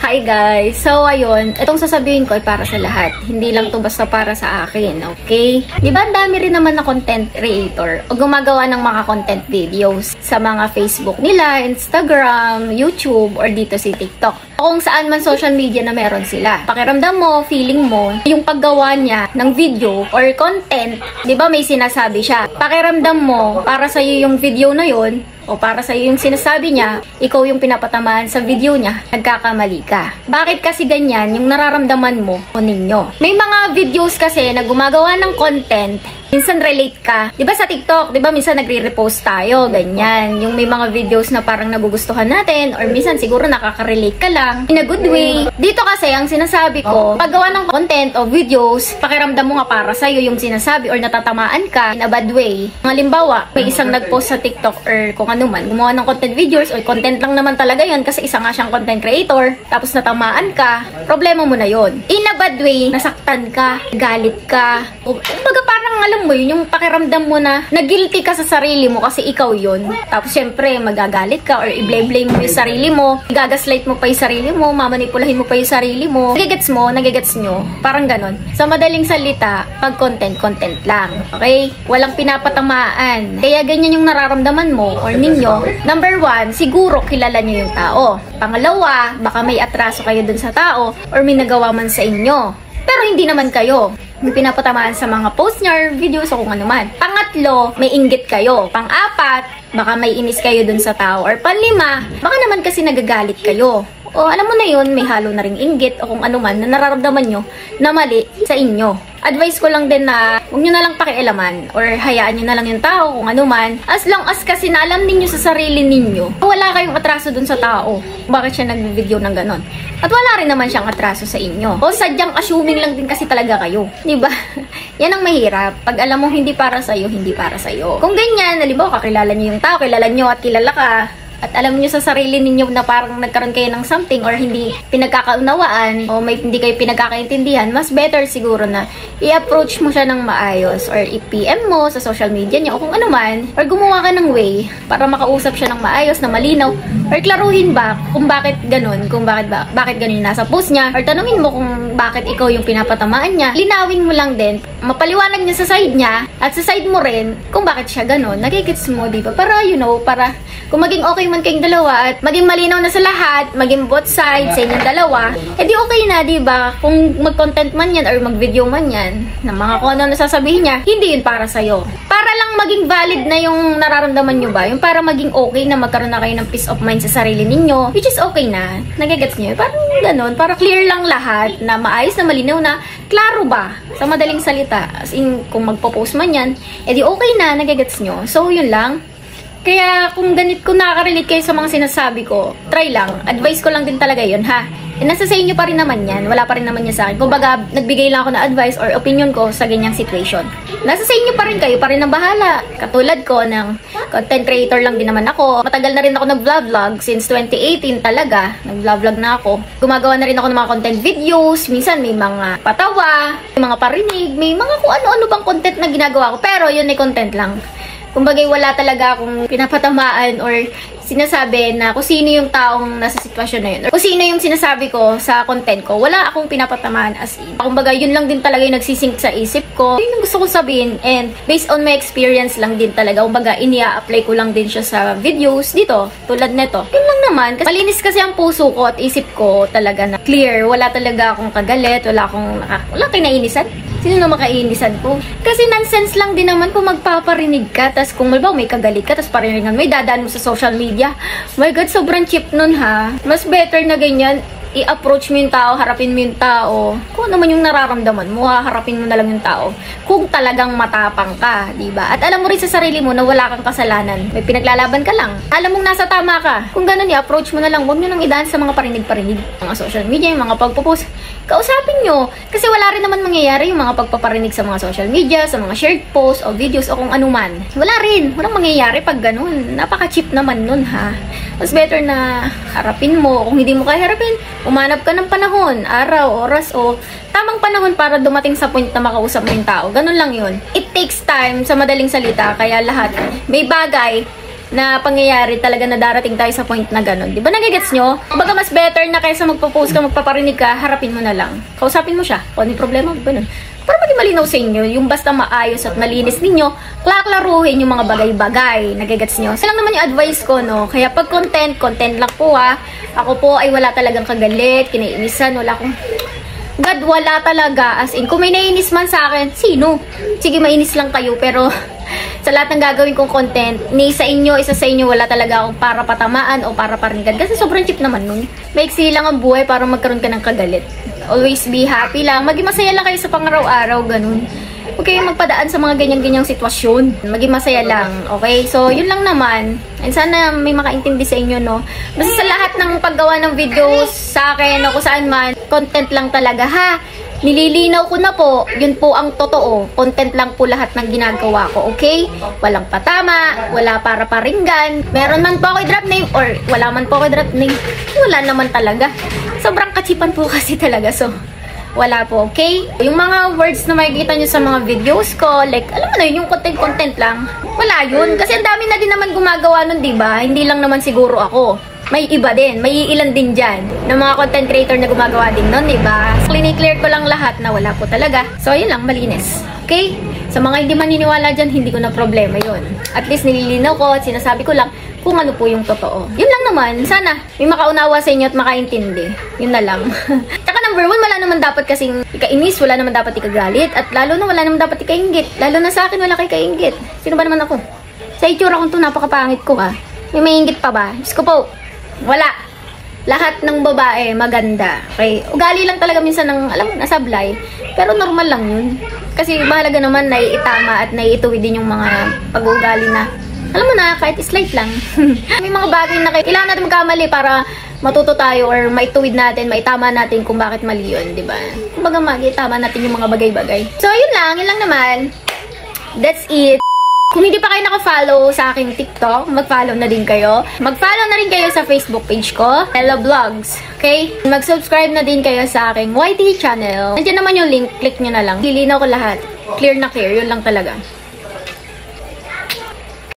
Hi guys! So ayun, itong sasabihin ko ay para sa lahat. Hindi lang to basta para sa akin, okay? Di ba ang dami rin naman na content creator o gumagawa ng mga content videos sa mga Facebook nila, Instagram, YouTube, or dito si TikTok. Kung saan man social media na meron sila. Pakiramdam mo, feeling mo, yung paggawa niya ng video or content, di ba may sinasabi siya? Pakiramdam mo, para sa'yo yung video na yon o para sa'yo yung sinasabi niya, ikaw yung pinapatamaan sa video niya, nagkakamali ka. Bakit kasi ganyan yung nararamdaman mo o ninyo? May mga videos kasi na gumagawa ng content, minsan relate ka. Diba sa TikTok, diba minsan nagre-repost tayo, ganyan. Yung may mga videos na parang nagugustuhan natin, or minsan siguro nakaka-relate ka lang, in a good way. Dito kasi, ang sinasabi ko, paggawa ng content o videos, pakiramdam mo nga para sa'yo yung sinasabi or natatamaan ka in a bad way. Halimbawa, may isang nag-post sa TikTok or kung ano man, gumawa ng content videos or content lang naman talaga yun kasi isa nga siyang content creator, tapos natamaan ka, problema mo na yun. In a bad way, nasaktan ka, galit ka, o kumbaga parang alam mo yun, yung pakiramdam mo na nag-guilty ka sa sarili mo kasi ikaw yun. Tapos syempre, magagalit ka or i-blame mo yung sarili mo, gagaslight mo pa yung sarili mo, mamanipulahin mo pa yung sarili mo. Nagigets mo, nagigets nyo, parang ganon. Sa madaling salita, pag content lang. Okay? Walang pinapatamaan. Kaya ganyan yung nararamdaman mo or ninyo. Number one, siguro kilala nyo yung tao. Pangalawa, baka may atraso kayo dun sa tao or may nagawa man sa inyo. Pero hindi naman kayo yung pinapatamaan sa mga post niya or videos o kung ano man. Pangatlo, may inggit kayo. Pang-apat, baka may inis kayo dun sa tao. Or panlima, baka naman kasi nagagalit kayo. O alam mo na yun, may halo na ring inggit o kung ano man na nararamdaman nyo na mali sa inyo. Advice ko lang din na huwag nyo na lang pakialaman or hayaan nyo na lang yung tao kung ano man. As long as kasi na alam ninyo sa sarili ninyo, wala kayong atraso dun sa tao. Bakit siya nag-video ng ganon? At wala rin naman siyang atraso sa inyo. O sadyang assuming lang din kasi talaga kayo. Diba? Yan ang mahirap. Pag alam mo hindi para sa'yo, hindi para sa'yo. Kung ganyan, halimbawa kakilala nyo yung tao, kilala nyo at kilala ka, at alam niyo sa sarili ninyo na parang nagkaroon kayo ng something or hindi pinagkakaunawaan o may hindi kayo pinagkakaintindihan, mas better siguro na i-approach mo siya ng maayos or i-PM mo sa social media niya o kung ano man, or gumawa ka ng way para makausap siya ng maayos, na malinaw, or klaruhin ba kung bakit ganun, kung bakit ganun yung nasa post niya, or tanungin mo kung bakit ikaw yung pinapatamaan niya. Linawin mo lang din, mapaliwanag niya sa side niya at sa side mo rin kung bakit siya ganun. Nagigits mo, di ba? Para, you know, para kung maging okay man kayong dalawa at maging malinaw na sa lahat, maging both sides sa inyong dalawa, edi okay na, di ba? Kung mag-content man yan or mag-video man yan, na mga kung ano na sasabihin niya, hindi yun para sa'yo. Para lang maging valid na yung nararamdaman nyo ba? Yung para maging okay na magkaroon na kayo ng peace of mind sa sarili ninyo, which is okay na. Nagigets nyo? Parang ganun, para clear lang lahat, na maayos na malinaw na, klaro ba? Sa madaling salita, as in, kung magpo-post man yan, edi okay na, nagigets nyo. So, yun lang. Kaya kung kung nakaka-relate kayo sa mga sinasabi ko, try lang. Advice ko lang din talaga yun, ha? E nasa sa inyo pa rin naman yan. Wala pa rin naman yan sa akin. Kumbaga, nagbigay lang ako ng advice or opinion ko sa ganyang situation. Nasa sa inyo pa rin, kayo pa rin ang bahala. Katulad ko, ng content creator lang din naman ako. Matagal na rin ako nag-vlog since 2018 talaga. Nag-vlog na ako. Gumagawa na rin ako ng mga content videos. Minsan may mga patawa, may mga parinig, may mga kung ano-ano bang content na ginagawa ko. Pero yun ay content lang. Kumbagay wala talaga akong pinapatamaan or sinasabi na kung sino yung taong nasa sitwasyon na yun. Or kung sino yung sinasabi ko sa content ko, wala akong pinapatamaan as in. Kumbaga yun lang din talaga yung nagsisink sa isip ko. Yun yung gusto kong sabihin and based on my experience lang din talaga. Kumbaga inia-apply ko lang din siya sa videos dito, tulad neto. Yun lang naman. Kasi malinis kasi ang puso ko at isip ko talaga na clear. Wala talaga akong kagalit, wala kinainisan. Sino na makainisan ko? Kasi nonsense lang din naman kung magpaparinig ka, tas kung malbaw may kagalit ka, tas pariningan may dadaan mo sa social media. My God, sobrang cheap nun ha. Mas better na ganyan, i-approach mo yung tao, harapin mo yung tao. Kung ano man yung nararamdaman mo, harapin mo na lang yung tao. Kung talagang matapang ka, diba? At alam mo rin sa sarili mo na wala kang kasalanan. May pinaglalaban ka lang. Alam mong nasa tama ka. Kung ganun, i-approach mo na lang. Huwag nyo nang idaan sa mga parinig-parinig. Mga social media, yung mga pagpo-post. Kausapin nyo. Kasi wala rin naman mangyayari yung mga pagpaparinig sa mga social media, sa mga shared posts o videos o kung ano man. Wala rin. Walang mangyayari pag ganun. Napaka-cheap naman nun ha. Mas better na harapin mo. Kung hindi mo kaya harapin, umanap ka ng panahon, araw, oras o tamang panahon para dumating sa point na makausap mo yung tao. Ganun lang yun. It takes time, sa madaling salita, kaya lahat. May bagay na pangyayari talaga na darating tayo sa point na gano'n. Di ba nagigets nyo? Kumbaga mas better na kaysa magpo-post ka, magpaparinig ka, harapin mo na lang. Kausapin mo siya. Kung ano yung problema, gano'n. Para maging malinaw sa inyo, yung basta maayos at malinis ninyo, klaklaruhin yung mga bagay-bagay. Nagigets nyo? Isa lang naman yung advice ko, no? Kaya pag content lang po ha. Ako po ay wala talagang kagalit, kinaiinisan, wala akong... God, wala talaga. As in, kung may nainis man sa akin, sino? Sige, mainis lang kayo, pero sa lahat ng gagawin kong content, ni sa inyo, isa sa inyo, wala talaga akong para patamaan o para parinigan. Kasi sobrang cheap naman nun. Maiksi lang ang buhay para magkaroon ka ng kagalit. Always be happy lang. Maging masaya lang kayo sa pangaraw-araw, ganun. Huwag kayong magpadaan sa mga ganyan-ganyang sitwasyon. Maging masaya lang, okay? So, yun lang naman. And sana may makaintindi sa inyo, no? Basta sa lahat ng paggawa ng videos sa akin o kung saan man, content lang talaga, ha? Nililinaw ko na po, yun po ang totoo. Content lang po lahat ng ginagawa ko, okay? Walang patama, wala para paringgan. Meron man po ako drop name or wala man po ako drop name. Wala naman talaga. Sobrang katsipan po kasi talaga, so... Wala po, okay? Yung mga words na makikita nyo sa mga videos ko, like, alam mo na yun, yung content lang. Wala yun. Kasi ang dami na din naman gumagawa nun, diba? Hindi lang naman siguro ako. May iba din. May ilan din dyan ng mga content creator na gumagawa din nun, diba? Clear ko lang lahat na wala po talaga. So, yun lang, malinis. Okay? Sa mga hindi maniniwala dyan, hindi ko na problema yun. At least nililinaw ko at sinasabi ko lang kung ano po yung totoo. Yun lang naman. Sana may makaunawa sa inyo at makaintindi. Yun na lang. Tsaka number one, wala naman dapat kasing ikainis, wala naman dapat ikagalit, at lalo na wala naman dapat ikainggit. Lalo na sa akin, wala kay kainggit. Sino ba naman ako? Sa itsura kong to, napakapangit ko ha. May maingit pa ba? Diyos ko po, wala. Lahat ng babae maganda. Okay? Ugali lang talaga minsan ng, alam mo, nasablay. Pero normal lang yun. Kasi mahalaga naman na itama at naiituwid din yung mga pag-uugali na, alam mo na, kahit slight lang. May mga bagay na kailangan natin magkamali para matuto tayo or maituwid natin, maitama natin kung bakit mali yun, di ba? Kumbaga maitama natin yung mga bagay-bagay. So, yun lang naman. That's it. Kung hindi pa kayo naka-follow sa aking TikTok, mag-follow na din kayo. Mag-follow na rin kayo sa Facebook page ko, Ella Vlogs. Okay? Mag-subscribe na din kayo sa aking YT channel. Nandiyan naman yung link, click nyo na lang. Lilinaw ko lahat. Clear na clear, yun lang talaga.